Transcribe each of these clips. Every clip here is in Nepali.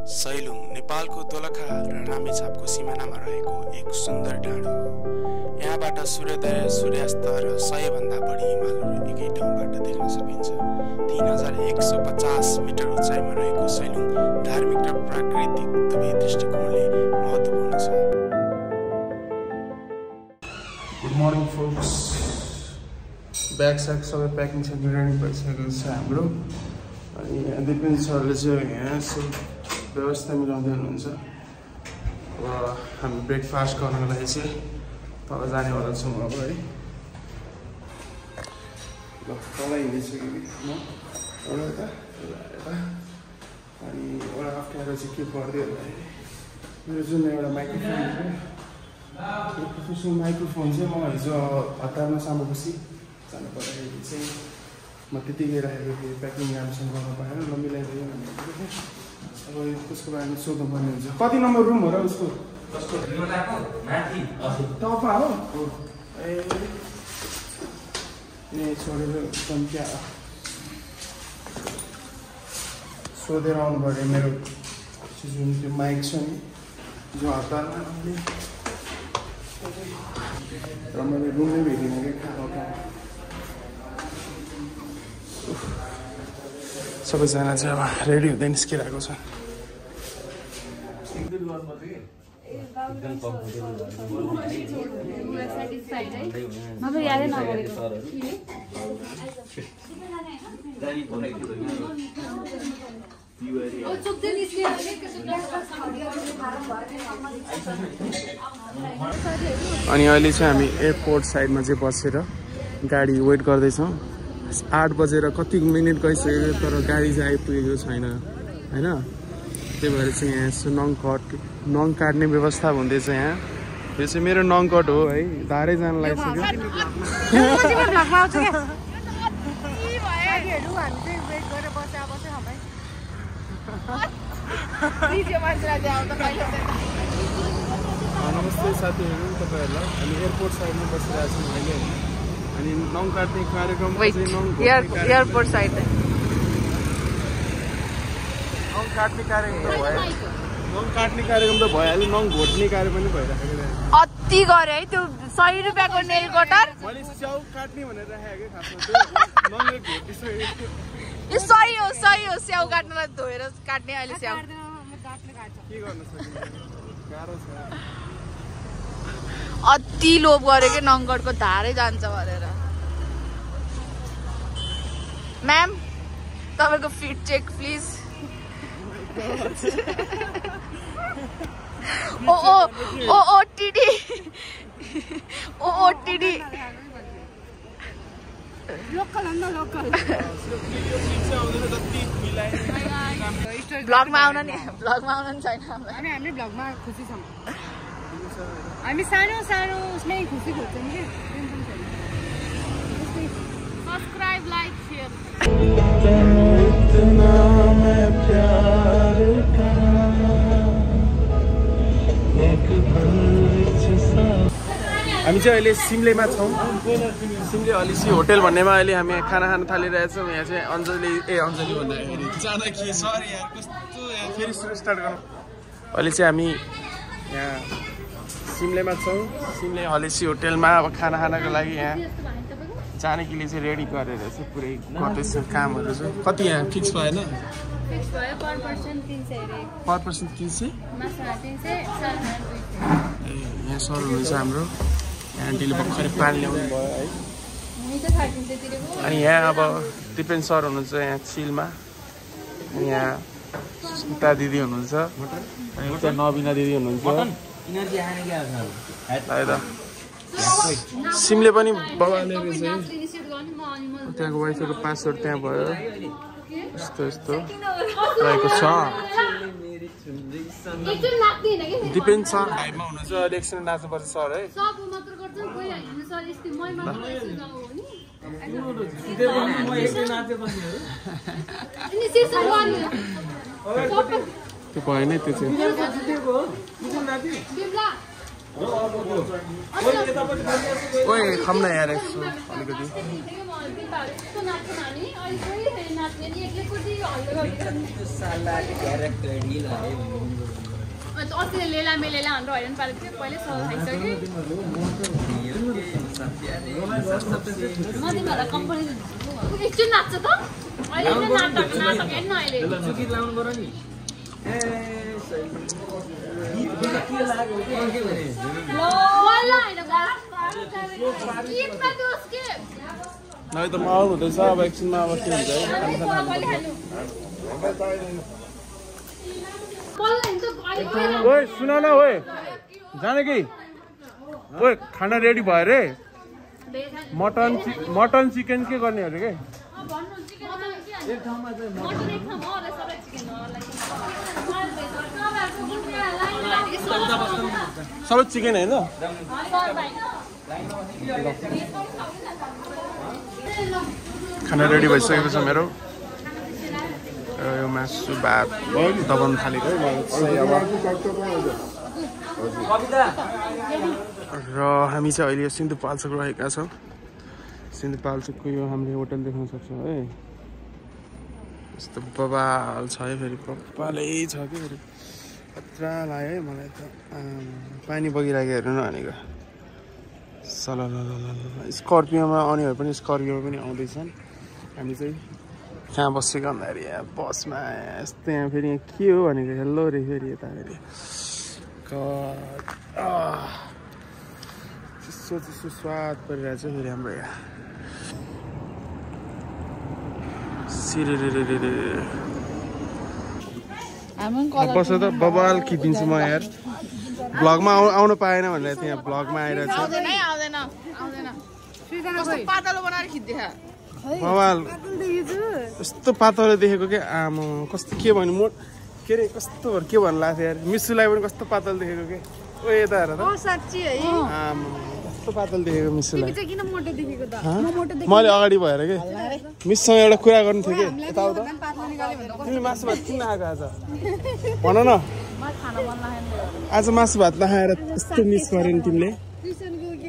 सैलुङ नेपालको दोलखा र रामेछापको सिमानामा रहेको एक सुन्दर डाँडो हो। यहाँबाट सूर्योदय, सूर्यास्त र 100 भन्दा बढी हिमालहरू एकै ठाउँबाट देख्न सकिन्छ। 3150 मिटर उचाइमा रहेको सैलुङ धार्मिक र प्राकृतिक दुवै दृष्टिकोणले महत्त्वपूर्ण छ। Good morning folks. ब्याग स्याग सबै प्याकिङ सेकिङ रेडी भइसकेको छ हाम्रो। अनि दिपेन सरले चाहिँ यहाँ व्यवस्था मिलाउँदै हुनुहुन्छ। अब हामी ब्रेकफास्ट गर्नको लागि चाहिँ तल जानेवाला छौँ अब है। ल तल हिँडिसक्यो कि म यता अनि एउटा अप्ठ्यारो चाहिँ के पर्दै भन्दाखेरि मेरो जुन एउटा माइक्रोफोन प्रोफेसनल माइक्रोफोन चाहिँ म हिजो हतारमा सामोपछि जानु पर्दाखेरि चाहिँ म त्यतिकै राखेको थिएँ। प्याकिङ राम्रोसँग गर्न पाएन, ल मिलाइदियो भनेको थिएँ। अब उसको बारेमा सोध्नु पर्ने हुन्छ। कति नम्बर रुम हो र उसको? टपा हो ए छोडेर एकदम क्या सोधेर आउनु पऱ्यो। मेरो जुन त्यो माइक छ नि जो हतारमा र मैले रुममै भेटिनँ क्या खाना। सबैजना चाहिँ अब रेडी हुँदै निस्किरहेको छ। अनि अहिले चाहिँ हामी एयरपोर्ट साइडमा चाहिँ बसेर गाडी वेट गर्दैछौँ। 8 बजेर कति मिनट गइसक्यो तर गाडी चाहिँ आइपुगेको छैन होइन। त्यही भएर चाहिँ यहाँ यसो नङ काट्ने व्यवस्था हुँदैछ यहाँ। यो चाहिँ मेरो नङ कट हो है, धारै जान लागिसक्यो। नमस्ते साथीहरू तपाईँहरूलाई। हामी एयरपोर्ट साइडमा बसिरहेको छौँ अहिले अनि नङ काट्ने कार्यक्रम एयरपोर्ट साइड नङ काट्ने कार्यक्रम त भयो। नङ काट्ने कार्यक्रम त भइहाल्यो, नङ घोट्ने कार्य पनि भइराखेको छ। अति गरे है त्यो 100 रुपियाँको नेल कटर। मैले स्याउ काट्ने भनेर राखेको खासमा त्यो नङले घोटिसकेको। यो सही हो स्याउ काट्नलाई धोएर काट्ने। अहिले स्याउ के गर्न सकिन्छ, गाह्रो छ। अति लोभ गरे कि नङगढको धारै जान्छ भनेर। म्याम तपाईँको फिट चेक प्लिज। ओओटिडी ब्लगमा आउन नि छैन हामी ब्लगमा खुसी छौँ। हामी सानो सानो उसमै खुसी खोज्छौँ कि सब्सक्राइब लाइक शेयर। हामी चाहिँ अहिले सिमलेमा छौँ। सिमले हलिसी होटेल भन्नेमा अहिले हामी खाना खान थालिरहेछौँ। यहाँ चाहिँ अञ्जली भन्दाखेरि जानकी सरी यार कस्तो यार फेरि स्टार्ट गरौँ। अहिले चाहिँ हामी यहाँ सिमलेमा छौँ। सिमले हलिसी होटेलमा अब खाना खानको लागि यहाँ जानकीले चाहिँ रेडी गरेर चाहिँ पुरै गर्दैछ कामहरू चाहिँ। कति यहाँ फिक्स भएन? पर पर्सन 300। ए यहाँ सर हुनुहुन्छ हाम्रो आन्टीले भर्खरै पानी ल्याउनु भयो है। अनि यहाँ अब दिपेन सर हुनुहुन्छ यहाँ चिलमा। यहाँ सुता दिदी हुनुहुन्छ अनि उता नबिना दिदी हुनुहुन्छ। सिमले पनि बगाउने रहेछ है। त्यहाँको वाइफाईको पासवर्ड त्यहाँ भयो। यस्तो रहेको छ। दिपेन सर भाइमा हुनुहुन्छ अहिले एकछिन नाच्नुपर्छ सर है। त्यो भएन त्यो चाहिँ। ओए खाम न यार यसो अलिकति अस्ति लेला मेलेला हाम्रो हैरान पारेको थियो पहिले सबै खाइसक्यो म तिमीहरुलाई कम्पनी एकछिन नाच्छ त अहिले नाटक हेर्न अहिले चुकी लाउनु पर्यो नि नहीं तो माहौल हुँदैछ अब एकछिनमा अब के हुन्छ ओए सुन न ओए जाने कि ओए खाना रेडी भयो रे मटन चिकन के गर्ने अरे के सबै चिकन हैन खाना रेडी भइसकेको छ मेरो यो मासु भात दबन थालेको र हामी चाहिँ अहिले सिन्धुपाल्चोक रहेका छौँ सिन्धुपाल्चोकको यो हामीले होटल देख्न सक्छौँ है यस्तो बबाल छ है फेरि बबालै छ कि फेरि खतरा लाग्यो है मलाई त पानी बगिरहेको हेर्नु न भनेको सल स्कर्पियोमा आउनेहरू पनि स्कर्पियोमा पनि आउँदैछन् हामी चाहिँ कहाँ बसेको भन्दाखेरि यहाँ बसमा यस्तो यहाँ फेरि यहाँ के हो भनेको हेलो रे फेरि यता फेरि चिसो चिसो स्वाद परिरहेछ फेरि हाम्रो यहाँ बस त बबाल खिचिदिन्छु म यार ब्लगमा आउनु पाएन भनेर त्यहाँ ब्लगमा आइरहेछ बबाल यस्तो पातलो देखेको के आमा कस्तो के भन्नु म के अरे कस्तो के भन्नु लाग्थ्यो यार मिसुलाई पनि कस्तो पातलो देखेको के ओ यता हेर त आमा कस्तो पातलो देखेको मिसुलाई मैले अगाडि भएर के मिससँग एउटा कुरा गर्नु थियो कि यताउता तिमी मासु भात किन आएको आज भन न आज मासु भात नखाएर यस्तो मिस गर्यो नि तिमीले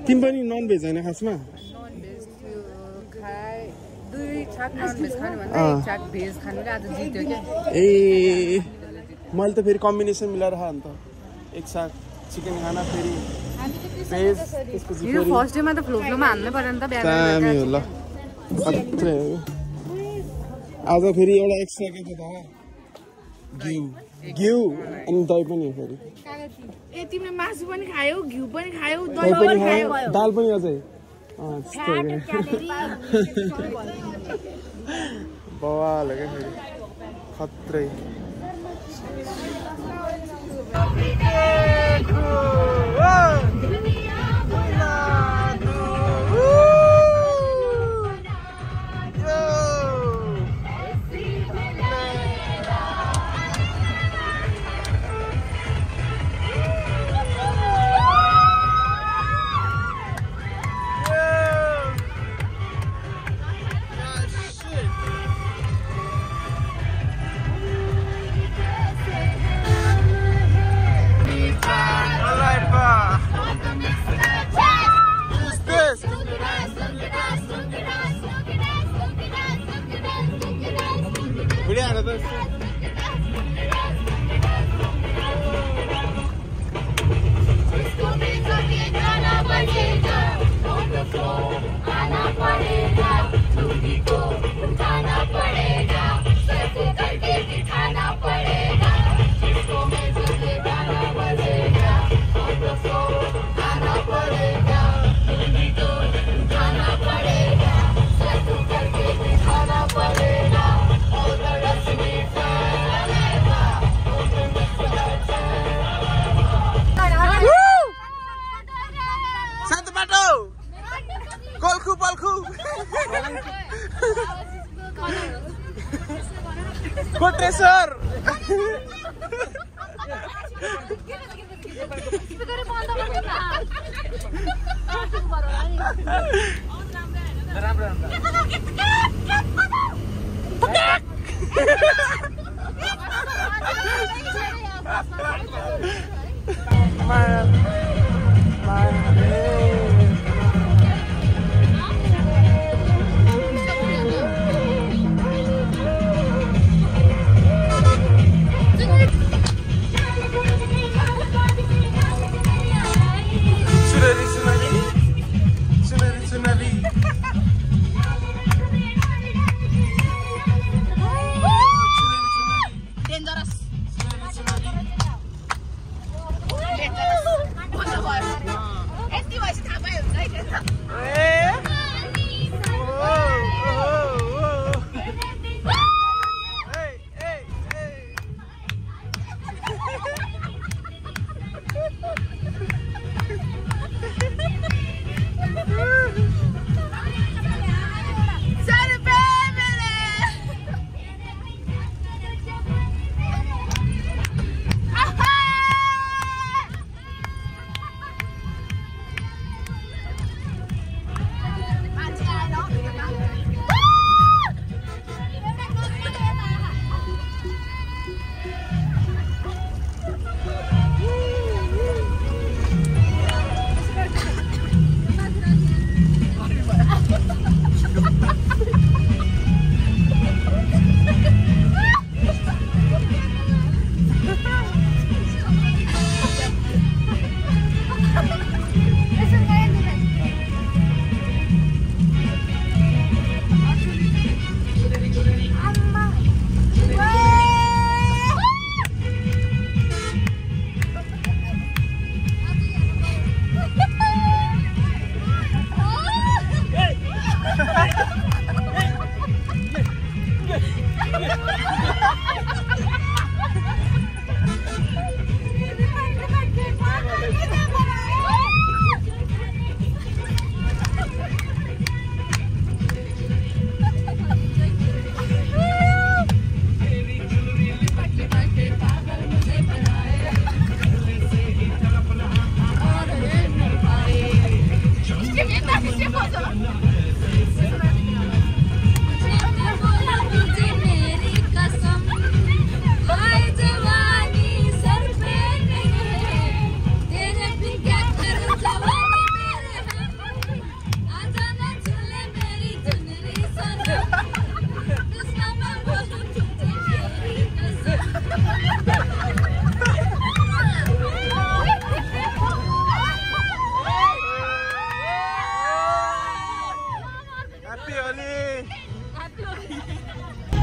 तिमी पनि नन भेज होइन खासमा ए मैले त फेरि कम्बिनेसन मिलाएर खाएँ नि त एक साथ चिकन खाना फेरि आज फेरि एउटा एक्स्ट्रा के थियो घिउ अनि दही पनि हो फेरि तिमीले मासु पनि खायौ घिउ पनि खायौ दही पनि खायौ दाल पनि अझै बवाल क्या फेरि खत्रै कोटेश्वर डेन्जरस यति भएपछि थाहा पायो हुन्छ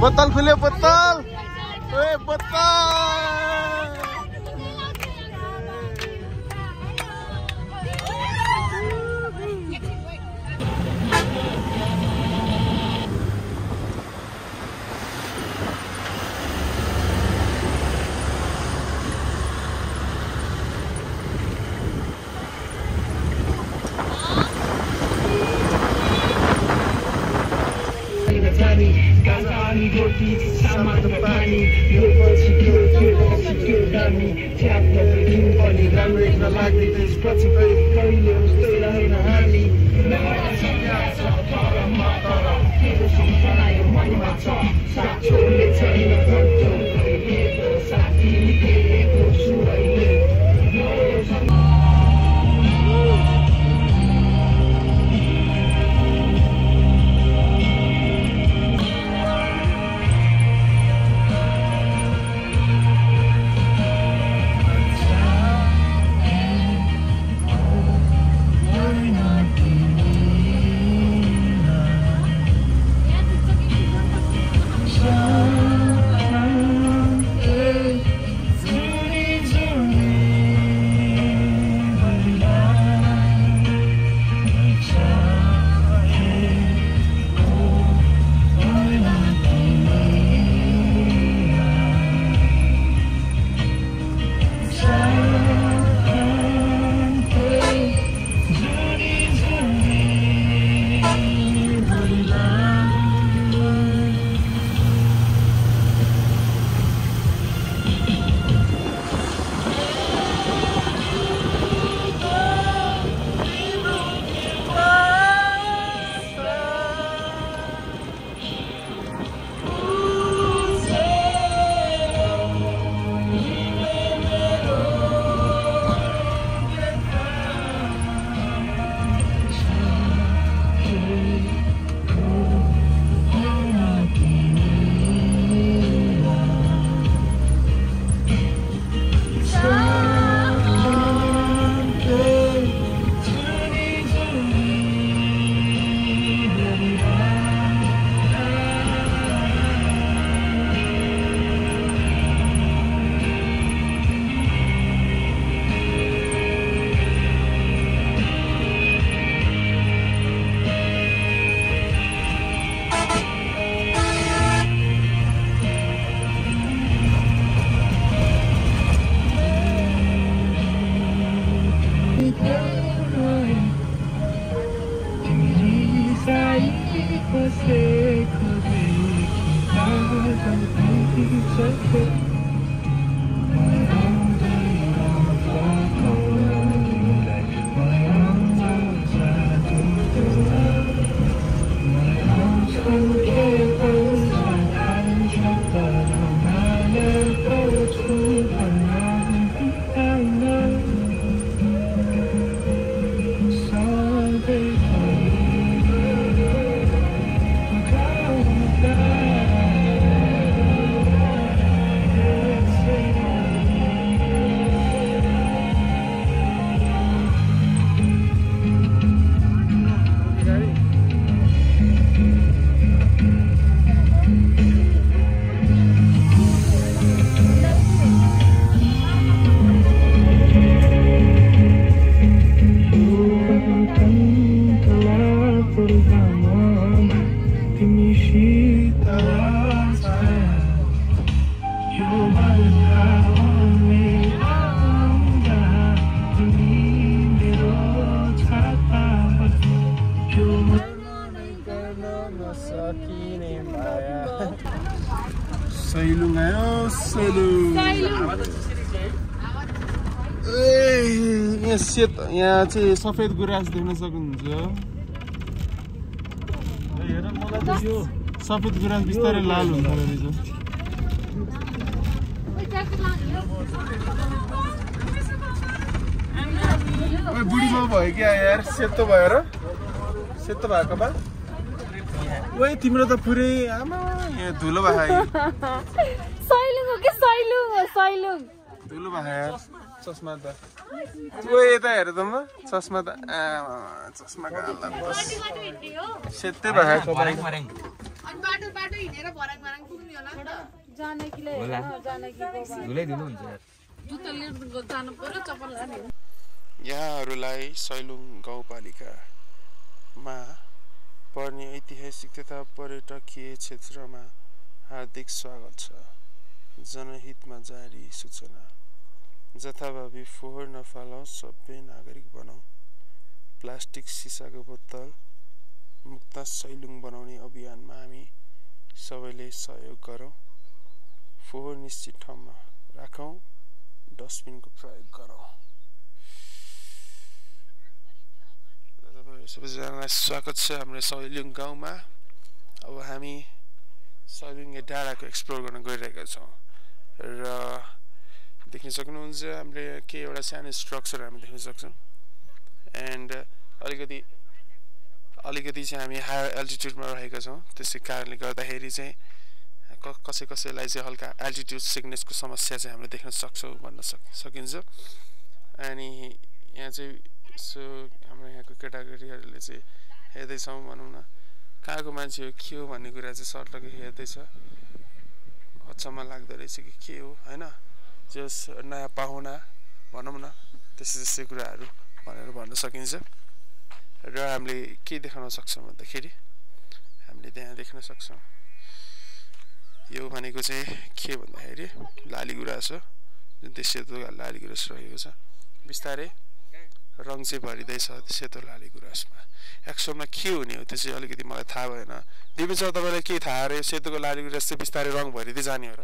बोतल खुल्यो बोतल ओए बोतल यहाँ चाहिँ सफेद गुराँस देख्न सक्नुहुन्छ सफेद गुराँस बिस्तारै लाल हुन्छ रहेछ बुढीमा भयो क्या यार सेतो भयो र सेतो भएको बा ओइ तिम्रो त पुरै आमा यहाँ धुलो भयो सैलुङ हो के सैलुङ हो सैलुङ धुलो भयो यार चस्मा त ओइ यता हेर त म चस्मा त चस्मा सेतै भएको अनि बाटो बाटो हिँडेर भराङ भराङ पुग्ने होला नि त जानकीले जानकीको धुलै धुलो हुन्छ जुत्ता लिएर जानु पर्यो चप्पल लाने यहाँहरूलाई सैलुङ गाउँपालिकामा पर्ने ऐतिहासिक तथा पर्यटकीय क्षेत्रमा हार्दिक स्वागत छ जनहितमा जारी सूचना जथाभावी फोहोर नफालौँ सबै नागरिक बनाऊ प्लास्टिक सिसाको बोतल मुक्त सैलुङ बनाउने अभियानमा हामी सबैले सहयोग गरौँ फोहोर निश्चित ठाउँमा राखौँ डस्टबिनको प्रयोग गरौँ सबैजनालाई स्वागत छ हाम्रो सैलुङ गाउँमा अब हामी सैलुङ डाँडाको एक्सप्लोर गर्न गइरहेका छौँ र देख्न सक्नुहुन्छ हामीले के एउटा सानो स्ट्रक्चर हामी देख्न सक्छौँ एन्ड अलिकति चाहिँ हामी हायर एल्टिट्युडमा रहेका छौँ त्यसै कारणले गर्दाखेरि चाहिँ कसैलाई चाहिँ हल्का एल्टिट्युड सिकनेसको समस्या चाहिँ हामीले देख्न सक्छौँ भन्न सकिन्छ अनि यहाँ चाहिँ सो हाम्रो यहाँको केटाकेटीहरूले चाहिँ हेर्दैछौँ भनौँ न कहाँको मान्छे हो के हो भन्ने कुरा चाहिँ सर्टलकै हेर्दैछ अचम्म लाग्दो रहेछ कि के हो होइन जस नयाँ पाहुना भनौँ न त्यस्तै कुराहरू भनेर भन्न सकिन्छ र हामीले के देखाउन सक्छौँ भन्दाखेरि हामीले त्यहाँ देख्न सक्छौँ यो भनेको चाहिँ के भन्दाखेरि लाली गुराँस हो जुन चाहिँ सेतो लाली गुराँस रहेको छ बिस्तारै रङ चाहिँ भरिँदैछ सेतो लाली गुराँसमा एक्चुअलमा के हुने हो त्यो चाहिँ अलिकति मलाई थाहा भएन दिपी सर तपाईँलाई के थाहा अरे सेतोको लाली गुराँस चाहिँ बिस्तारै रङ भरिँदै जाने हो र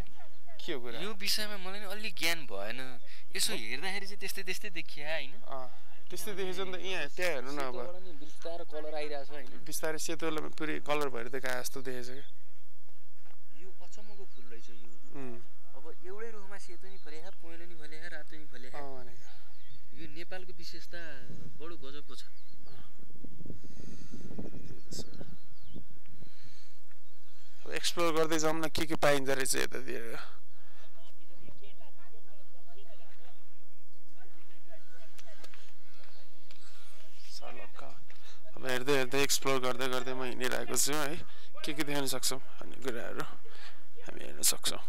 के हो कुरा यो विषयमा मलाई नि अलि ज्ञान भएन यसो हेर्दाखेरि चाहिँ त्यस्तै देखिया हैन त्यस्तै देखेछ नि त यहाँ त्यहाँ हेर्नु न अब बिस्तारै कलर आइरहेछ हैन बिस्तारै सेतोले पुरै कलर भरिँदै गए जस्तो देखेछ क्या यो अचम्मको फुल रहेछ यो अब एउटै रुखमा सेतो नि फलेहा पहेँलो नि फलेहा रातो नि फलेहा भनेको यो नेपालको विशेषता बडो गजबको छ एक्सप्लोर गर्दै जाउँ न के पाइन्छ रहेछ यतातिर अब हेर्दै हेर्दै एक्सप्लोर गर्दै गर्दै म हिँडिरहेको छु है के देख्न सक्छौँ भन्ने कुराहरू हामी हेर्न सक्छौँ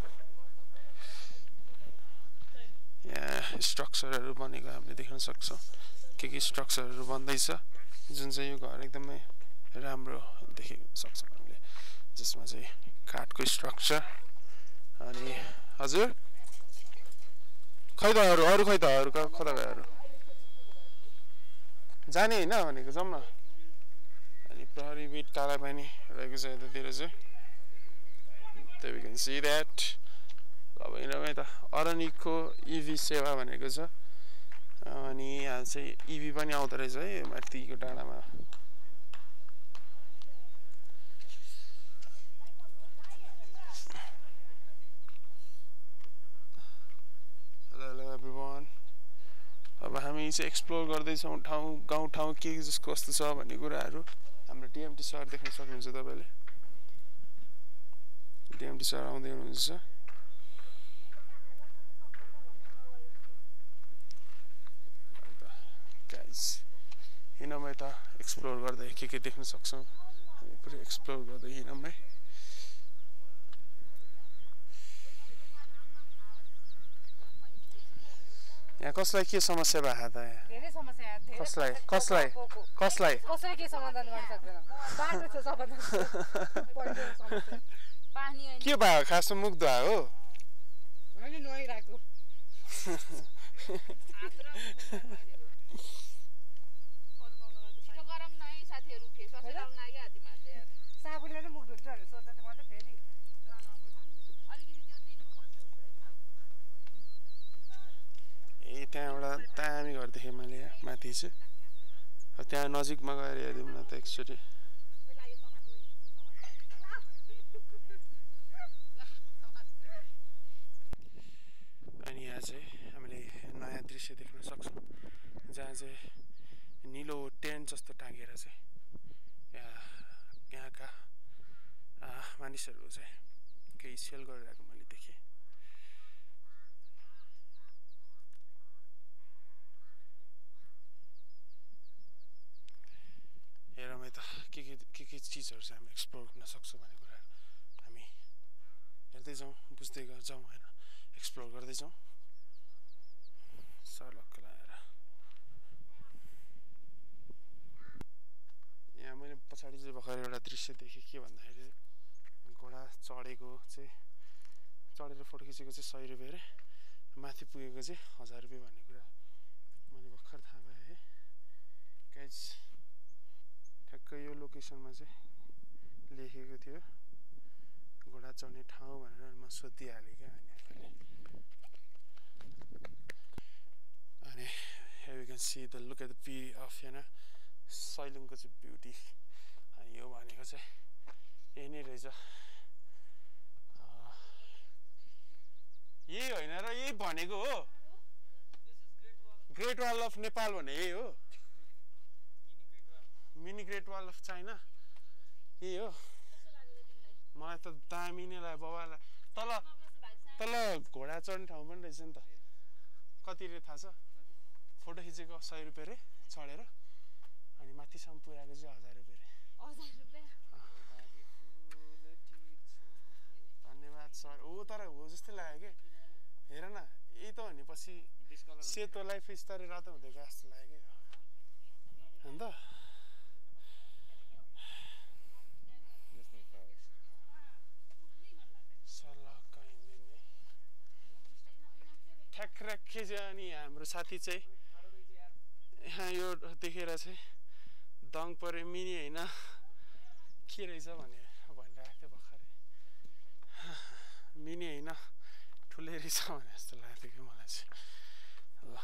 यहाँ स्ट्रक्चरहरू बनेको हामीले देख्न सक्छौँ के स्ट्रक्चरहरू बन्दैछ जुन चाहिँ यो घर एकदमै राम्रो देख्न सक्छौँ हामीले जसमा चाहिँ काठको स्ट्रक्चर अनि हजुर खै त अरू खै त अरू कता गयो अरू जाने होइन भनेको जाउँ न अनि प्रहरी बिट कालापानी रहेको छ यतातिर चाहिँ त्यही वी क्यान सी द्याट अब यिनीहरूमै त अरनिकको इभी सेवा भनेको छ अनि यहाँ चाहिँ इभी पनि आउँदो रहेछ है माथिको डाँडामा अब हामी चाहिँ एक्सप्लोर गर्दैछौँ गाउँठाउँ के कस्तो छ भन्ने कुराहरू हाम्रो डिएमटी सर देख्न सक्नुहुन्छ तपाईँले डिएमटी सर आउँदै हुनुहुन्छ हिँडमै त एक्सप्लोर गर्दै के देख्न सक्छौँ हामी पुरै एक्सप्लोर गर्दै हिँडमै यहाँ कसलाई के समस्या भएको त धेरै समस्या धेरै कसलाई के समाधान गर्न सक्दैन बाटो छ समाधान पानी के भयो खासमा मुख धुवा हो मैले नुहाइराको छिटो गरम नै साथीहरु फेस वास लाउन लाग्यो हाती मार्दै यार साबुनले त मुख धुन्छ भने सोच्दा त म त फेरि अलिकति त्यो चाहिँ मात्रै हुन्छ है त्यहाँबाट दामी घर देखेँ मैले माथि चाहिँ त्यहाँ नजिकमा गएर हेरिदिउँ न त एकचोटि अनि यहाँ चाहिँ हामीले नयाँ दृश्य देख्न सक्छौँ जहाँ चाहिँ निलो टेन्ट जस्तो टाँगेर चाहिँ यहाँका मानिसहरू चाहिँ केही सेल गरिरहेको मैले देखेँ हेरौँ त के चिजहरू चाहिँ हामी एक्सप्लोर गर्न सक्छौँ भन्ने कुराहरू हामी हेर्दै जाउँ बुझ्दै जाउँ होइन एक्सप्लोर गर्दै जाउँ सर्लक्क लगाएर यहाँ मैले पछाडि चाहिँ भर्खर एउटा दृश्य देखेँ के भन्दाखेरि घोडा चढेको चाहिँ चढेर फोटो खिचेको चाहिँ 100 रुपियाँ अरे माथि पुगेको चाहिँ 1000 रुपियाँ भन्ने कुरा मैले भर्खर थाहा पाएँ है गाइज ठ्याक्कै यो लोकेसनमा चाहिँ लेखेको थियो घोडा चढ्ने ठाउँ भनेर म सोधिहालेँ क्या अनि here you can see the look at the beauty of होइन सैलुङको चाहिँ ब्युटी अनि यो भनेको चाहिँ यही नै रहेछ यही होइन र यही भनेको हो ग्रेट वाल अफ नेपाल भने यही हो mini great wall of China यही हो मलाई त दामी नै लाग्यो बाबालाई तल घोडा चढ्ने ठाउँ पनि रहेछ नि त कति रे थाहा छ फोटो खिचेको 100 रुपियाँ रे चढेर अनि माथिसम्म पुऱ्याएको चाहिँ 1000 रुपियाँ रे धन्यवाद सर हो तर हो जस्तै लाग्यो कि हेर न यही त भनेपछि सेतोलाई फिस्तारै रातो हुँदै गयो जस्तो लाग्यो कि अन्त ठ्याक्कै चाहिँ अनि हाम्रो साथी चाहिँ यहाँ यो देखेर चाहिँ दङ पऱ्यो मिनी होइन के रहेछ भनिरहेको थियो भर्खरै मिनी होइन ठुलै रहेछ भने जस्तो लाग्थ्यो कि मलाई चाहिँ ल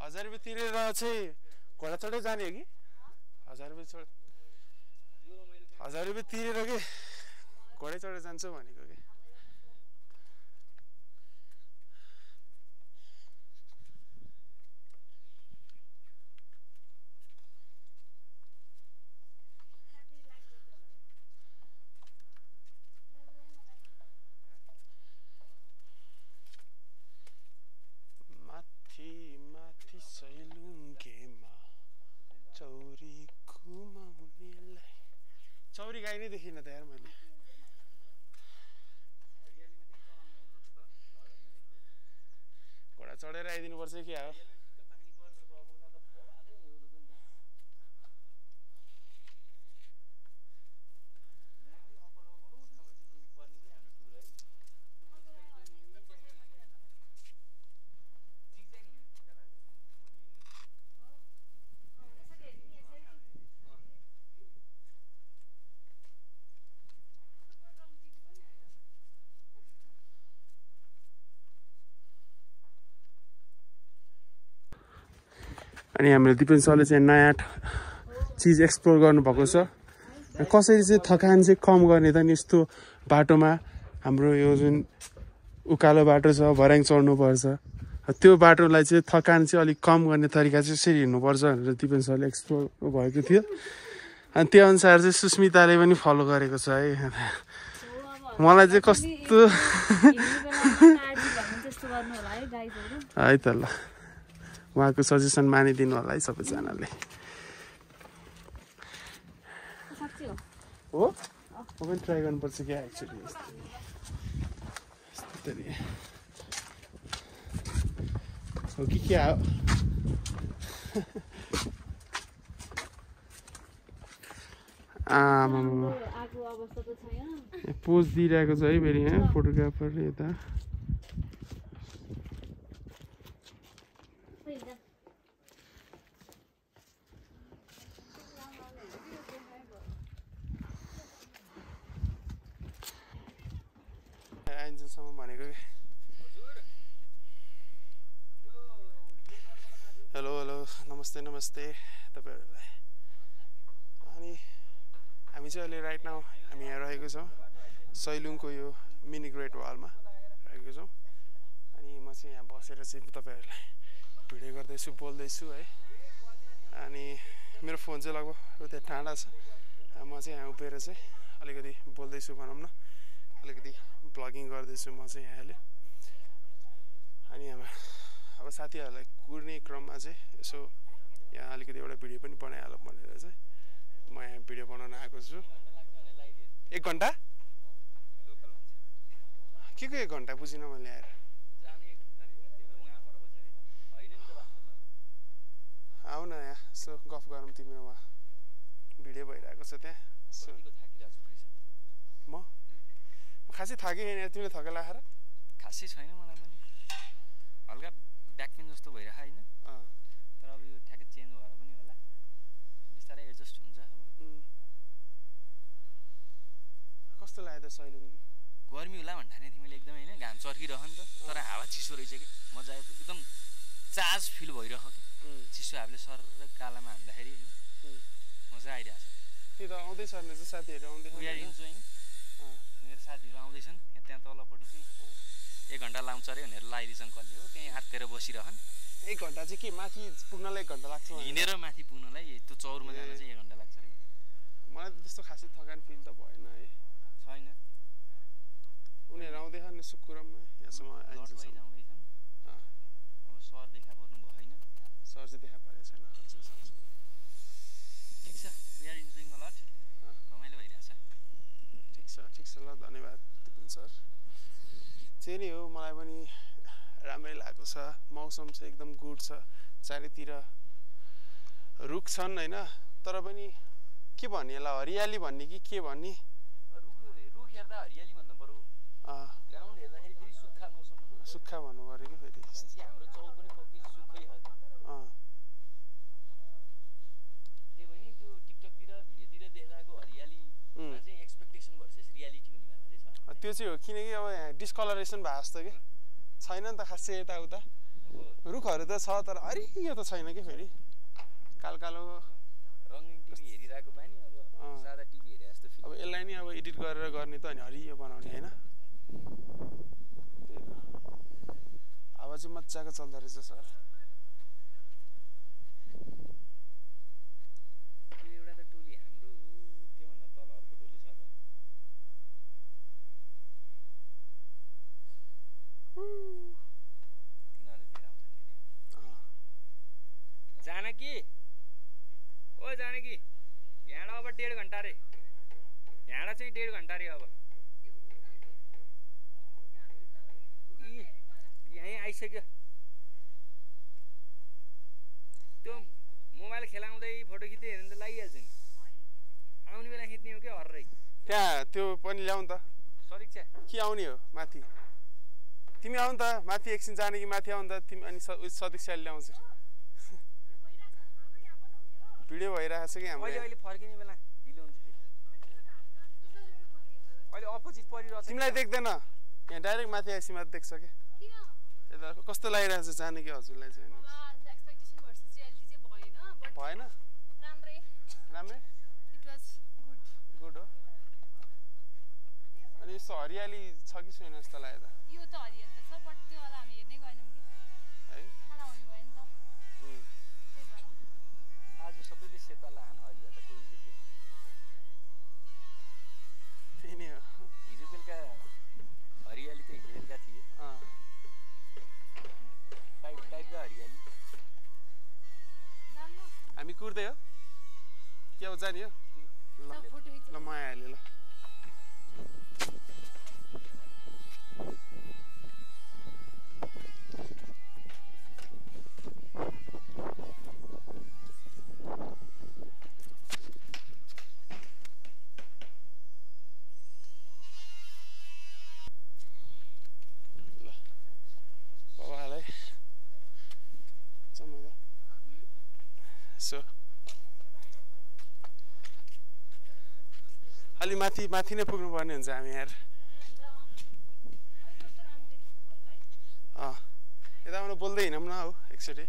1000 रुपियाँ तिरेर चाहिँ घोडा चढ्दै जाने हो कि 1000 रुपियाँ 1000 रुपियाँ तिरेर के घोडा चढेर जान्छ भनेको कि चौरी गाई नै देखिनँ त यार मैले घोडा चढेर आइदिनु पर्छ के हो अनि हाम्रो दिपेन सरले चाहिँ नयाँ चिज एक्सप्लोर गर्नुभएको छ कसरी चाहिँ थकान चाहिँ कम गर्ने त नि यस्तो बाटोमा हाम्रो यो जुन उकालो बाटो छ भर्याङ चढ्नुपर्छ त्यो बाटोलाई चाहिँ थकान चाहिँ अलिक कम गर्ने तरिका चाहिँ यसरी हिँड्नुपर्छ भनेर दिपेन सरले एक्सप्लोर भएको थियो अनि त्यो अनुसार चाहिँ सुस्मिताले पनि फलो गरेको छ है मलाई चाहिँ कस्तो है त ल उहाँको सजेसन मानिदिनु होला है सबैजनाले हो म पनि ट्राई गर्नुपर्छ क्या एक्चुअली हो कि क्या हो आमा पोज दिइरहेको छ है फेरि यहाँ फोटोग्राफरले यता एन्जलसम्म भनेको कि हेलो हेलो नमस्ते नमस्ते तपाईँहरूलाई। अनि हामी चाहिँ अहिले राइट नाउ हामी यहाँ रहेको छौँ सैलुङको यो मिनी ग्रेट वालमा रहेको छौँ। अनि म चाहिँ यहाँ बसेर चाहिँ तपाईँहरूलाई भिडियो गर्दैछु बोल्दैछु है। अनि मेरो फोन चाहिँ लगभग उता टाढा छ, म चाहिँ यहाँ उभिएर चाहिँ अलिकति बोल्दैछु भनौँ न, अलिकति ब्लगिङ गर्दैछु म चाहिँ यहाँले। अनि अब साथीहरूलाई कुर्ने क्रममा चाहिँ यसो यहाँ अलिकति एउटा भिडियो पनि बनाइहालौँ भनेर चाहिँ म यहाँ भिडियो बनाउन आएको छु। 1 घन्टा के 1 घन्टा बुझिनँ मैले आएर। आऊ न यहाँ यसो गफ गरौँ तिमीमा, भिडियो भइरहेको छ त्यहाँ। म खासै थाकेँ छैन, तिमीले थकेला आएर? खासै छैन, मलाई पनि हल्का ब्याक पेन जस्तो भइरहेको होइन, तर अब यो ठ्याक्कै चेन्ज भएर पनि होला, बिस्तारै एडजस्ट हुन्छ। अब कस्तो लाग्यो त सैलुङ? गर्मी होला भन्दा नि तिमीले एकदम होइन, घाम चर्किरह नि त, तर हावा चिसो रहेछ कि मजा आयो, एकदम चार्ज फिल भइरह कि चिसो हावाले सर र गालामा हान्दाखेरि होइन मजा आइरहेको छ। त्यो त आउँदैछ भने चाहिँ साथीहरू आउँदैछ, मेरो साथीहरू आउँदैछन् त्यहाँ तलपट्टि चाहिँ 1 घन्टा लाउँछ अरे भनेर लगाइदिन्छन् कसले हो, त्यहीँ आत्तेर बसिरहन्। 1 घन्टा चाहिँ के माथि पुग्नलाई 1 घन्टा लाग्छ? हिँडेर माथि पुग्नलाई त्यो चौरमा जान चाहिँ 1 घन्टा लाग्छ अरे। मलाई त त्यस्तो खासै थकान फिल त भएन है। छैन, उनीहरू आउँदैछन् यसो कुरममा यहाँसम्म आउँदैछन्। अब सर देखा पर्नु भएन, सर चाहिँ देखा परेको छैन। ठिक छ, we are enjoying a lot, रमाइलो भइरहेछ। ठिक छ ल, धन्यवाद सर। चाहिँ नि हो, मलाई पनि राम्रै लागेको छ, मौसम चाहिँ एकदम गुड छ, चारैतिर रुख छन् होइन, तर पनि के भन्ने यसलाई हरियाली भन्ने कि के भन्ने? रुख हेर्दा हरियाली भन्नु पर्यो, ग्राउन्ड हेर्दाखेरि फेरि सुक्खा मौसम भन्नु, सुक्खा भन्नु पर्यो कि फेरि। हाम्रो चौर पनि पक्कै सुक्खै हो। जे भने त्यो टिकटकतिर भिडियोतिर देखाएको हरियालीमा चाहिँ एक्सपेक्टेसन भर्सेस रियालिटी हुनेवाला चाहिँ छ। त्यो चाहिँ हो, किनकि अब यहाँ डिस्कलरेसन भएको जस्तो कि छैन नि त खासै यताउता, रुखहरू त छ तर हरियो त छैन कि फेरि, कालो कालो रङ्गिन टिभी हेरिरहेको बानी अब सादा टिभी हेरे जस्तो फिल। अब यसलाई नि अब एडिट गरेर गर्ने त अनि हरियो बनाउने होइन, त्यही हो। हावा चाहिँ मजाको चल्दो रहेछ सर। त्यो एउटा त टोली हाम्रो हो, त्योभन्दा तल अर्को टोली छ त। तिनीहरूले लिएर आउँछन् नि त्यो। जानकी, ओ जानकी, यहाँबाट अब 1.5 घन्टा रे, यहाँबाट चाहिँ 1.5 घन्टा रे। अब यहीँ आइसक्यो, त्यो मोबाइल खेलाउँदै फोटो खिच्दै हेर्नु त लागिहाल्छ नि, आउने बेला खिच्ने हो क्या हर्रै। त्यहाँ त्यो पनि ल्याउँ त, सदिक्षा के आउने हो माथि? तिमी आऊ नि त माथि, एकछिन जाने कि माथि आऊ नि त तिमी, अनि सदीक्षाले ल्याउँछ। भिडियो भइरहेको छ कि हाम्रो। अहिले फर्किने बेला ढिलो हुन्छ फेरि, अहिले अपोजिट परिरहेछ। तिमीलाई देख्दैन यहाँ, डाइरेक्ट माथि आएपछि माथि देख्छ क्या। यता कस्तो लागिरहेको छ जाने कि हजुरलाई चाहिँ? भएन, राम्रै गुड हो। अनि यस्तो हरियाली छ कि छैन जस्तो लाग्यो त? यो त हरियाली त छ, बट त्यो होला हामी हेर्नै गएनौँ कि है, खाना आउने भयो नि त, त्यही भएर। आज सबैले सेता लाहान, हरिया त कोही देख्यो। त्यही नै हो। हिजो बेलुका हरियाली त हिजो बेलुका थिए, टाइपका हरियाली। हामी कुर्दै हो के अब जाने हो? ल म आइहालेँ ल। बाबालाई जम्मै सो अलि माथि नै पुग्नुपर्ने हुन्छ हामी यार। यता आउनु बोल्दै हिँडौँ न हौ एकचोटि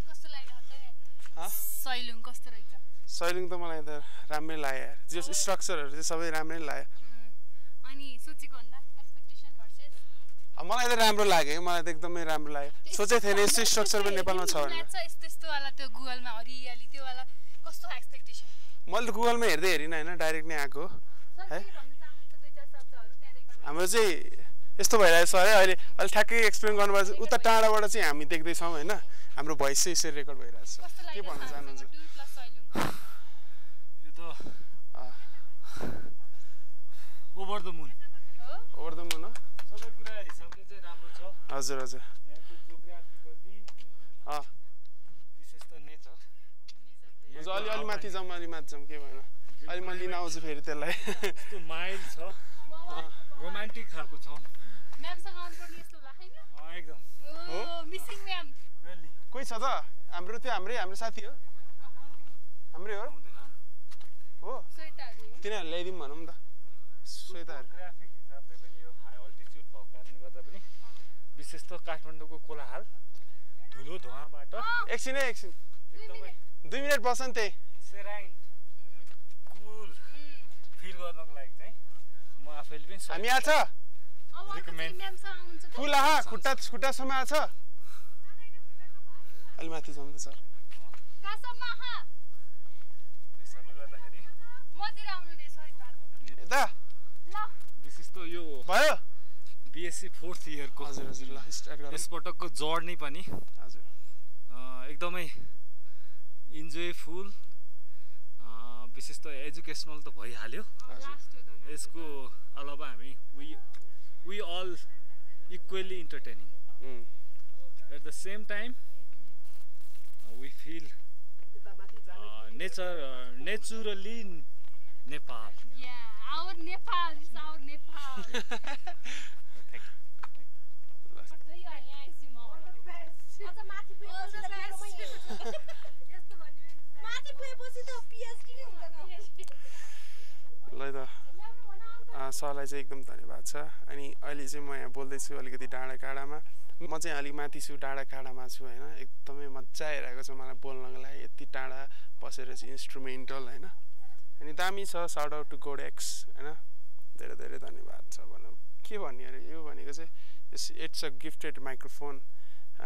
कस्तो लागिरहेको सैलुङ कस्तो रहेछ सैलुङ त मलाई त राम्रै लाग्यो यार जस स्ट्रक्चरहरू चाहिँ सबै राम्रै लाग्यो अनि सोचेको भन्दा एक्सपेक्टेसन भर्सेस मलाई त राम्रो लाग्यो मलाई त एकदमै राम्रो लाग्यो सोचेको थिएन यस्तो स्ट्रक्चर पनि नेपालमा छ भनेर यस्तो वाला त्यो गुगलमा हरियाली त्यो वाला कस्तो एक्सपेक्टेसन मैले त गुगलमा हेर्दै हेरिनँ होइन डाइरेक्ट नै आएको है हाम्रो चाहिँ यस्तो भइरहेको छ है अहिले ठ्याक्कै एक्सप्लेन गर्नुपर्छ उता टाढाबाट चाहिँ हामी देख्दैछौँ होइन हाम्रो भोइस चाहिँ यसरी रेकर्ड भइरहेको छ के भन्न चाहनुहुन्छ यो त ओभर द मुन हो सबै कुरा हिसाबले चाहिँ राम्रो छ हजुर हजुर यहाँको जियोग्राफिकल्ली विशेष त नेचर हुन्छ अलि माथि जाउँ के भएन अहिले म लिन आउँछु फेरि त्यसलाई यस्तो माइल्ड छ रोमान्टिक खालको छ म्यामसँग आउनुपर्ने यस्तो लाग्छ हैन एकदम हो मिसिङ म्याम कोही छ त हाम्रो त्यो हाम्रो साथी हो हाम्रै हो श्वेताहरु तिनीहरू ल्याइदिउँ भनौँ त श्वेताहरु ग्राफिक हिसाबले पनि यो हाई अल्टिट्युड भएको कारणले गर्दा पनि विशेष त काठमाडौँको कोलाहल धुलो धुवाबाट एकछिन एकदमै 2 मिनेट बस नि त्यही सेराइन कुल फिल गर्नको लागि चाहिँ म आफैले पनि हामी आछ रिकमेन्ड म्यामसँग आउनुहुन्छ फुल आहा खुट्टासम्म आछ अलि माथि जाउँ त सर कासम्म आहा त्यसले गर्दाखेरि मतिर आउनु दे सरी तार यता ल विशेष त यो भयो बीएससी 4th इयरको हजुर ल स्टार्ट गरौँ यसपटकको जर्नी पनि हजुर एकदमै इन्जोयफुल विशेष त एजुकेसनल त भइहाल्यो यसको अलावा हामी we all equally entertaining at the same time we feel naturally Nepal our Nepal is our Nepal ल त सरलाई चाहिँ एकदम धन्यवाद छ अनि अहिले चाहिँ म यहाँ बोल्दैछु अलिकति डाँडाकाँडामा म चाहिँ अलिक माथि छु डाँडाकाँडामा छु होइन एकदमै मजा आइरहेको छ मलाई बोल्नको लागि यति टाढा बसेर चाहिँ इन्स्ट्रुमेन्टल होइन अनि दामी छ साउट आउट टु गोडेक्स होइन धेरै धेरै धन्यवाद छ भनौँ के भन्ने अरे यो भनेको चाहिँ इट्स अ गिफ्टेड माइक्रोफोन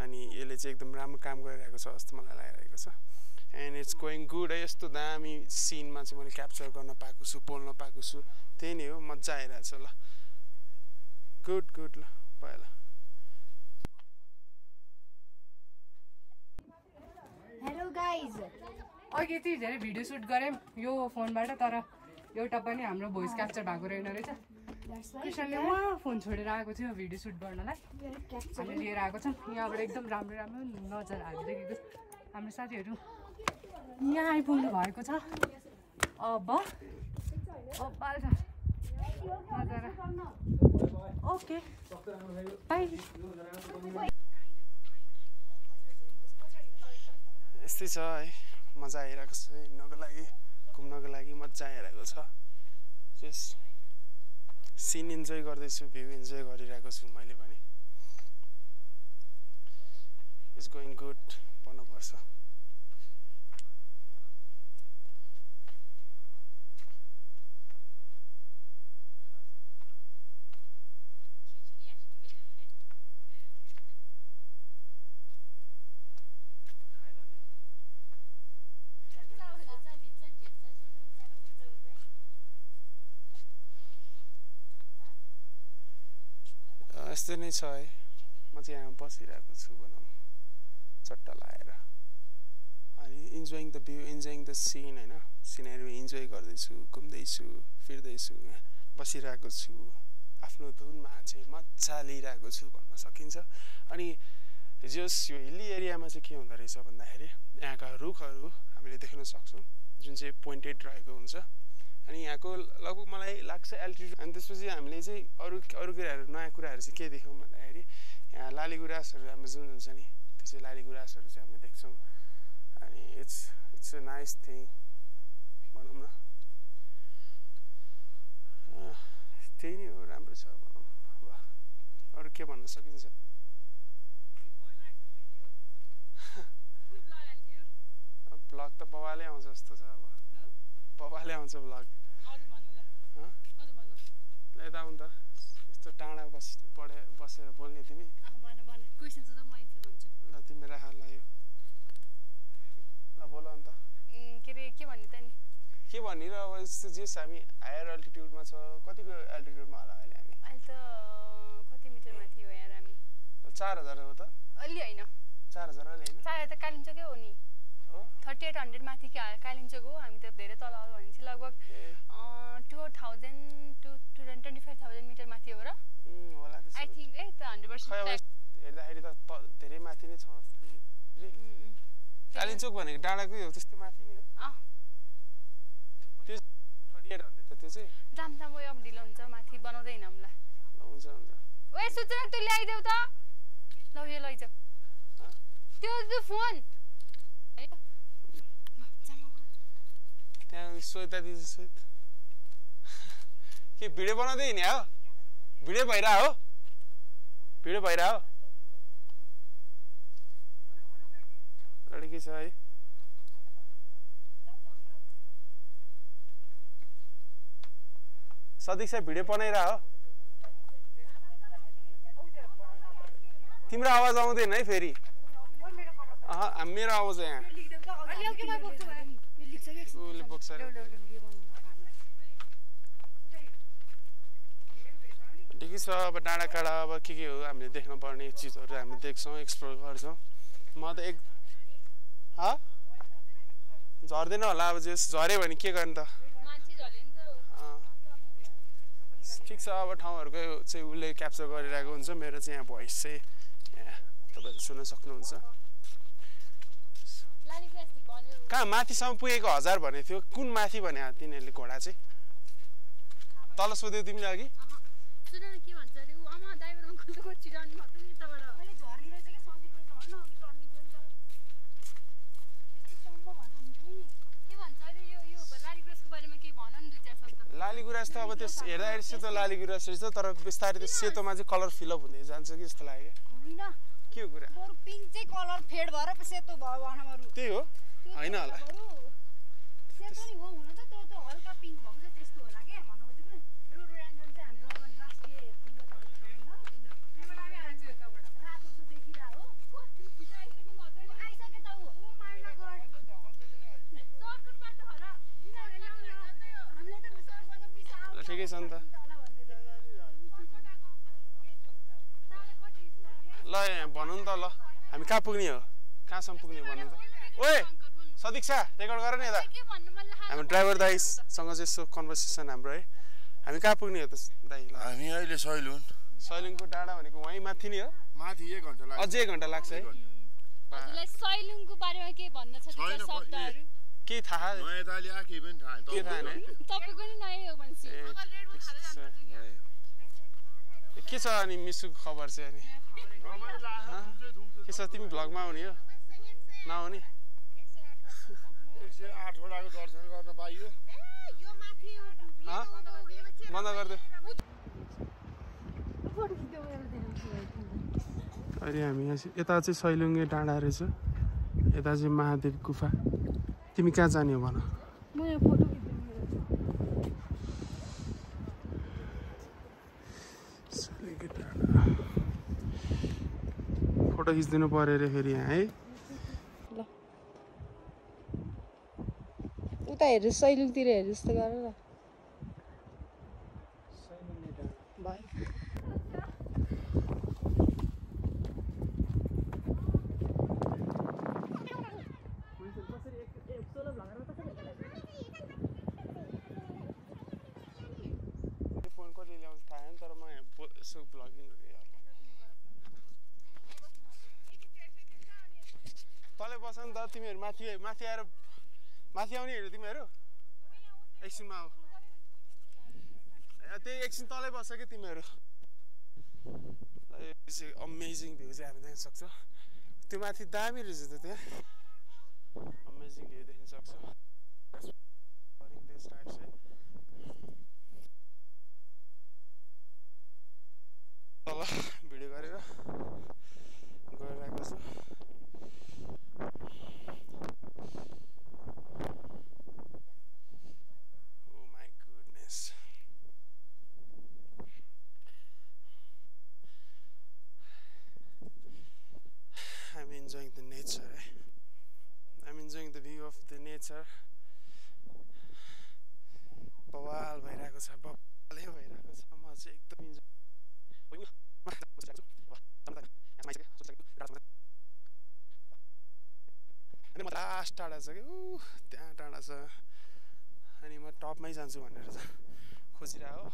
अनि यसले चाहिँ एकदम राम्रो काम गरिरहेको छ जस्तो मलाई लागिरहेको छ एन्ड इट्स गोइङ गुड है यस्तो दामी सिनमा चाहिँ मैले क्याप्चर गर्न पाएको छु बोल्न पाएको छु त्यही नै हो मजा आइरहेको छ ल गुड ल भयो ल हेलो गाइज अघि यति धेरै भिडियो सुट गऱ्यौँ यो फोनबाट तर एउटा पनि हाम्रो भोइस क्याप्चर भएको रहेन रहेछ कृष्णले उहाँ फोन छोडेर आएको थियो भिडियो सुट गर्नलाई हामी लिएर आएको छौँ यहाँबाट एकदम राम्रो राम्रो नजाराहरू देखेको हाम्रो साथीहरू यहाँ आइपुग्नु भएको छ अब नजारा ओके बाई यस्तै छ है मजा आइरहेको छ हिँड्नको लागि घुम्नको लागि मजा आइरहेको छ जस सिन इन्जोय गर्दैछु भ्यू इन्जोय गरिरहेको छु मैले पनि इट्स गोइङ गुड भन्नुपर्छ यस्तै नै छ है म चाहिँ यहाँ बसिरहेको छु भनौँ चट्टा लाएर अनि enjoying the view enjoying the scene होइन सिनहरू इन्जोय गर्दैछु घुम्दैछु फिर्दैछु बसिरहेको छु आफ्नो धुनमा चाहिँ मजा लिइरहेको छु भन्न सकिन्छ अनि जस यो हिल्ली एरियामा चाहिँ के हुँदो रहेछ भन्दाखेरि यहाँका रुखहरू हामीले देख्न सक्छौँ जुन चाहिँ पोइन्टेड रहेको हुन्छ अनि यहाँको लगभग मलाई लाग्छ एल्टिट्युड अनि त्यसपछि हामीले चाहिँ अरू कुराहरू नयाँ कुराहरू चाहिँ के देख्यौँ भन्दाखेरि यहाँ लालीगुराँसहरू हाम्रो जुन हुन्छ नि त्यो चाहिँ लालीगुराँसहरू चाहिँ हामीले देख्छौँ अनि इट्स अ नाइस थिङ भनौँ न त्यही नै हो राम्रो छ भनौँ अब अरू के भन्न सकिन्छ भ्लग त बबाले आउँछ जस्तो छ अब बबाले आउँछ भ्लग यता आउनु त यस्तो टाढा बसेर बोल्ने तिमी ल तिमी राख ल यो ल बोल अन्त के भन्ने त नि के भन्ने र अब यस्तो जे हामी हायर अल्टिट्युडमा छ कतिको अल्टिट्युडमा होला अहिले हामी अहिले त कति मिटर माथि हो यार हामी 4000 हो त अलि हैन 4000 अलि हैन 4000 त कालिम्पोङकै हो नि हो 3800 माथि के कालिम्पोङ हो हामी त धेरै तल हो भने चाहिँ लगभग 2000 to 25000 मिटर माथि हो र होला त आई थिंक है त 100% हेर्दाखेरि त धेरै माथि नै छ कालिम्पोङ भनेको डाँडाकै हो त्यस्तो माथि नै हो त्यो 3800 त त्यो चाहिँ दाम यो ढिलो हुन्छ माथि बनाउँदैन हामीलाई हुन्छ हुन्छ ओए सूचना तँ ल्याइदेऊ त ल यो लैजाऊ त्यो फोन त्यहाँ सोइता दिदी सोइत के भिडियो बनाउँदै हिँड्ने हो भिडियो भइरह हो भिडियो भइरह हो लडकी छ है सदीक्षा भिडियो बनाइरह हो तिम्रो आवाज आउँदैन है फेरि मेरो आवाज यहाँ उसले बोक्छ ठिकै छ अब डाँडा काँडा अब के हो हामीले देख्न पर्ने चिजहरू हामी देख्छौँ एक्सप्लोर गर्छौँ म त झर्दैन होला अब जस झऱ्यो भने के गर्ने त ठिक छ अब ठाउँहरूको चाहिँ उसले क्याप्चर गरिरहेको हुन्छ मेरो चाहिँ यहाँ भोइस चाहिँ यहाँ तपाईँहरूले सुन्न सक्नुहुन्छ कहाँ माथिसम्म पुगेको 1000 भनेको थियो कुन माथि भने तिनीहरूले घोडा चाहिँ तल सोध्यो तिमीले अघि लाली गुराँस त अब त्यो हेर्दाखेरि सेतो लाली गुराँस रहेछ तर बिस्तारै त्यो सेतोमा चाहिँ कलर फिलअप हुँदै जान्छ कि जस्तो लाग्यो के हो कुरा पिङ्क चाहिँ कलर फेड भएर सेतो भयो भनौँ त्यही हो होइन होला सेतो नि हो हुन त त्यो त हल्का पिङ्क भएको चाहिँ त्यस्तो होला के भन्नु खोजेको रोडोडेन्ड्रन चाहिँ हाम्रो अब राष्ट्रिय फुल हो रातो त देखिरा हो आइसके त उ माइला गड सर्कट बाटो हो र हामीले त सरसँग मिसाउ ठिकै छ नि त ल भनौँ त ल हामी कहाँ पुग्ने हो कहाँसम्म पुग्ने भन्नु त ओए सदीक्षा रेकर्ड गर नि यता हाम्रो ड्राइभर दाइसँग चाहिँ यसो कन्भर्सेसन हाम्रो है हामी कहाँ पुग्ने हो त दाइ हामी अहिले सैलुङको डाँडा भनेको वहीँ माथि नै हो माथि 1 घण्टा लाग्छ अझै 1 घण्टा लाग्छ है हजुरलाई सैलुङको बारेमा के भन्न छ शब्दहरू के थाहा नयाँ ताली आके पनि थाहा के थाहा नै तपाईको नि नयाँ हो भन्छ के छ अनि मिसुको खबर चाहिँ अनि के छ तिमी भ्लगमा आउने हो नआउने 108 वटाको दर्शन गर्न पाइयो बन्द गरिदेऊ अहिले हामी यता चाहिँ सैलुङे डाँडा रहेछ यता चाहिँ महादेव गुफा तिमी कहाँ जाने हो भन फोटो खिचिदिनु पर्यो अरे फेरि यहाँ है उता हेर्नु सैलुङतिर हेर्नु जस्तो गर न फोन कसले ल्याउँछ थाहा छैन तर म यहाँ यसो भ्लगिङ तलै बस नि त तिमीहरू माथि आएर माथि आउने हेर्नु तिमीहरू एकछिनमा आऊ त्यही एकछिन तलै बस्छ कि तिमीहरू अमेजिङ भ्यू चाहिँ हामी देख्न सक्छौँ त्यो माथि दामी रहेछ त त्यहाँ अमेजिङ भ्यू देख्न सक्छौँ तल भिडियो गरेर गइरहेको छु नेचर बवाल भइरहेको छ, बवालै भइरहेको छ। म चाहिँ एकदम अनि म लास्ट टाढा छ कि त्यहाँ टाढा छ, अनि म टपमै जान्छु भनेर चाहिँ खोजिरहेको।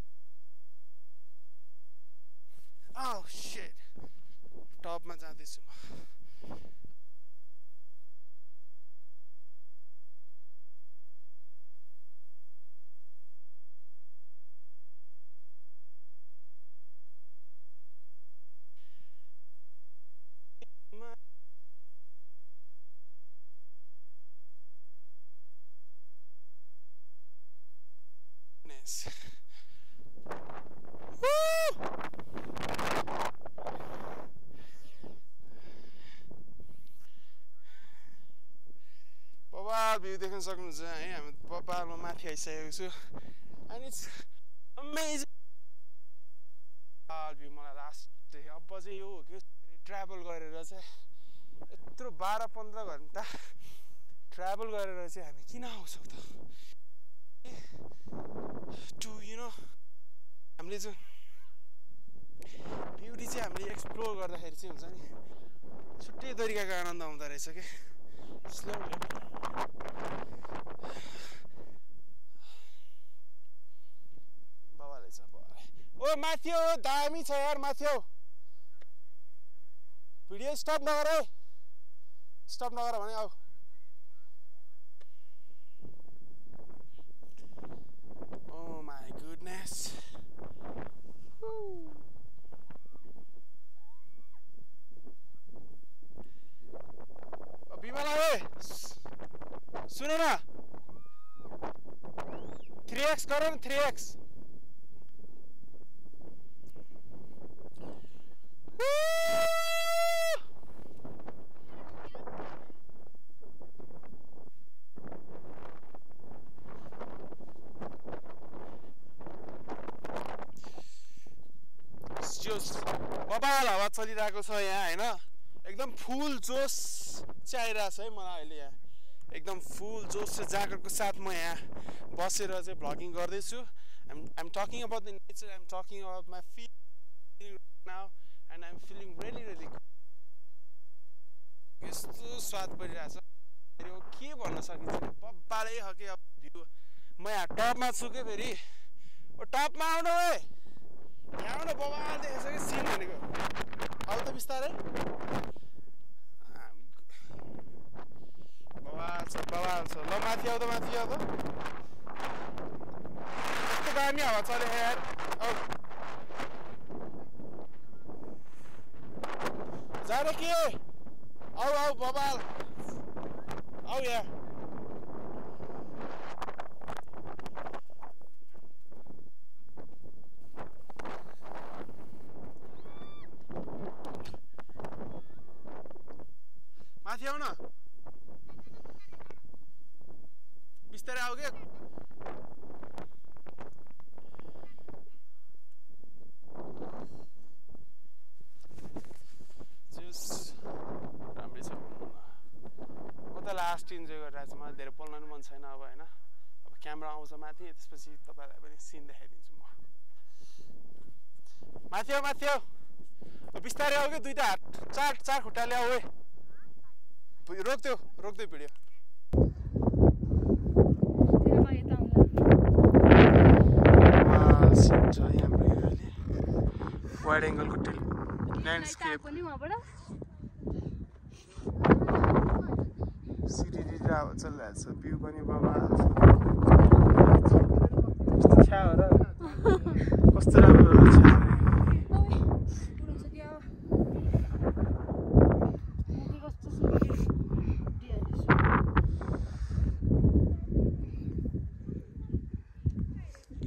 Oh shit, टपमा जाँदैछु म। बवाल भ्यू देख्न सक्नुहुन्छ है, हामी बवालमा माथि आइसकेको छु। And it's amazing view. मलाई लास्ट अब चाहिँ यो हो कि ट्राभल गरेर चाहिँ यत्रो 12-15 घन्टा ट्राभल गरेर चाहिँ हामी किन आउँछौँ त? टु यु नो हामीले जुन ब्युटी चाहिँ हामीले एक्सप्लोर गर्दाखेरि चाहिँ हुन्छ नि छुट्टै तरिकाको आनन्द आउँदो रहेछ कि। स्लोली बवालै छ बवालै। ओ माथि हो, दामी छ यार माथि हो। भिडियो स्टप नगर है, स्टप नगर भने आऊ। Oh my goodness. बिमला है, सुन न 3x गर न 3x। बबाल हावा चलिरहेको छ यहाँ होइन, एकदम फुल जोस चाहिँ आइरहेछ है मलाई अहिले। यहाँ एकदम फुल जोस र जागरको साथ म यहाँ बसेर चाहिँ भ्लगिङ गर्दैछु। I'm talking about the nature, I'm talking about my feeling now, and I'm feeling really really good. यस्तो स्वाद परिरहेछ के भन्न सकिन्छ, बब्बालै हो कि अब भ्यू। म यहाँ टपमा छु कि फेरि, ओ टपमा आउनु है, यहाँ आउनु बबाल देखेछ कि सिन भनेको। आउ त बिस्तारै, बवाल छ बवाल छ। ल माथि आऊ त, माथि आऊ त, कस्तो दामी हावा चल्यो यार। आऊ जा रे के, आऊ आऊ बबाल आऊ यहाँ। माथि आऊ न, बिस्तारै आऊ के। राम्रै छ। म त लास्ट इन्जोय गरिरहेको छु, मलाई धेरै बोल्न पनि मन छैन अब होइन। अब क्यामेरा आउँछ माथि, त्यसपछि तपाईँलाई पनि सिन देखाइदिन्छु म। माथि आऊ माथि आऊ, बिस्तारै आऊ कि, दुईटा हात चार खुट्टाले आऊ है। रोक्दै भिडियो। वाइड एङ्गलको ल्यान्डस्केप सिटी हावा चलिरहेको छ, भ्यू पनि बबाल छ हो र। कस्तो राम्रो रहेछ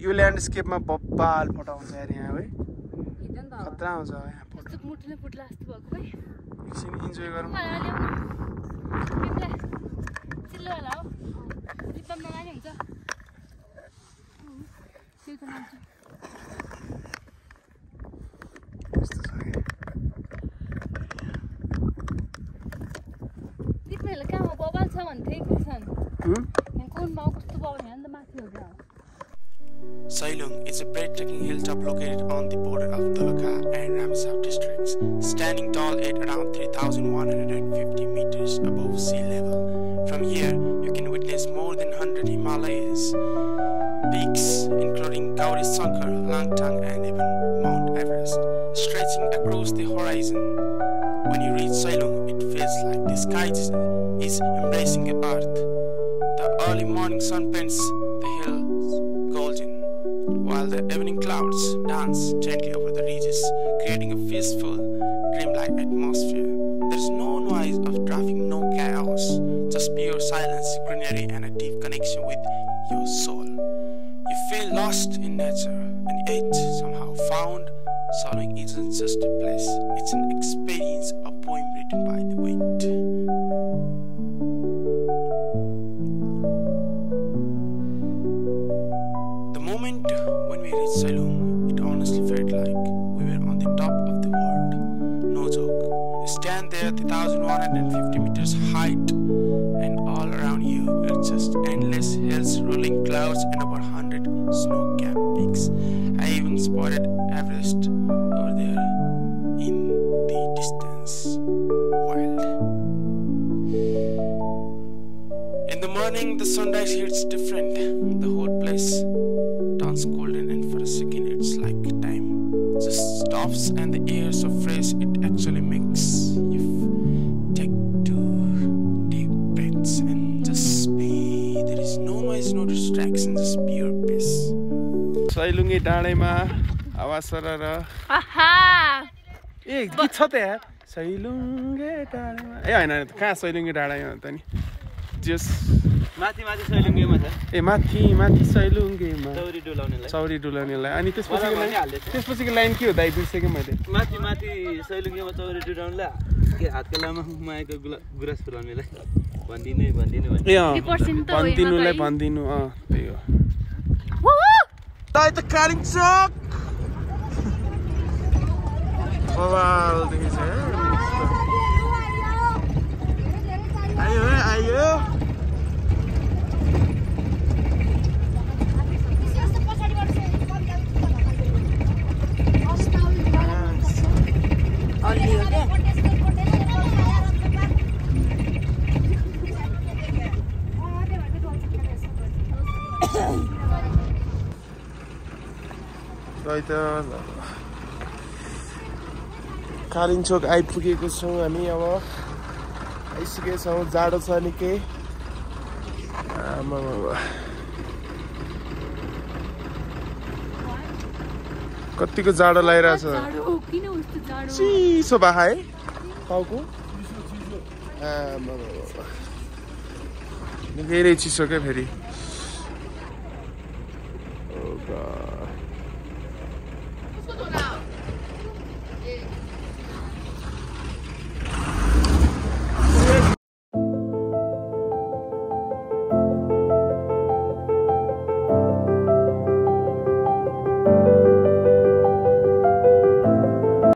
यो ल्यान्डस्केपमा बब्बाल फोटो आउँछ यार यहाँ है, खतरा आउँछ यहाँ फोटो। एकछिन इन्जोय गरौँ। कहाँमा बबाल छ भन्थे Krishna? Sailung is a breathtaking hilltop located on the border of Dolakha and Ramesar districts, standing tall at around 3,150 meters above sea level. From here, you can witness more than 100 Himalayas peaks, including Gauri Sankar, Langtang, and even Mount Everest, stretching across the horizon. When you reach Sailung, it feels like the sky is embracing the earth. The early morning sun paints the hills golden, while the evening clouds dance gently over the ridges, creating a peaceful, dreamlike atmosphere. There's no noise of traffic, no chaos, just pure silence, greenery, and a deep connection with your soul. You feel lost in nature, and yet somehow found. Sailung isn't just a place, it's an experience, a poem written by the wind. The moment when we reached Sailung, it honestly felt like we were on the top of the world. No joke. You stand there at 1,150 meters height, and all around you are just endless hills, rolling clouds, and over 100 snow-capped peaks. I even spotted Everest over there in the distance. Wild. In the morning, the sunrise hits different. The whole place turns golden, and for a second, it's like time just stops, and the air so fresh it actually makes you take 2 deep breaths and just be. There is no noise, no distraction, just pure peace. Sailungi डाँडैमा आवाज सरर ए गीत छ त यार सैलुङ्गे डाँडामा ए हैन कहाँ सैलुङ्गे डाँडामा त नि जस माथि माथि सैलुङ्गेमा छ ए माथि माथि सैलुङ्गेमा चौरी डुलाउनेलाई अनि त्यसपछिको लाइन के हो दाइ बिर्सेकै मैले माथि माथि सैलुङ्गेमा चौरी डुलाउनेलाई के हातको लामा माएको गुराँस फुलाउनेलाई भन्दिनु त्यही हो Tại the cutting truck. Wow, this is ayo. Kalimpong आइपुगेको छौँ हामी अब आइसकेको छौँ जाडो छ निकै कतिको जाडो लागिरहेछ चिसो बाखा है टाउको धेरै चिसो क्या फेरि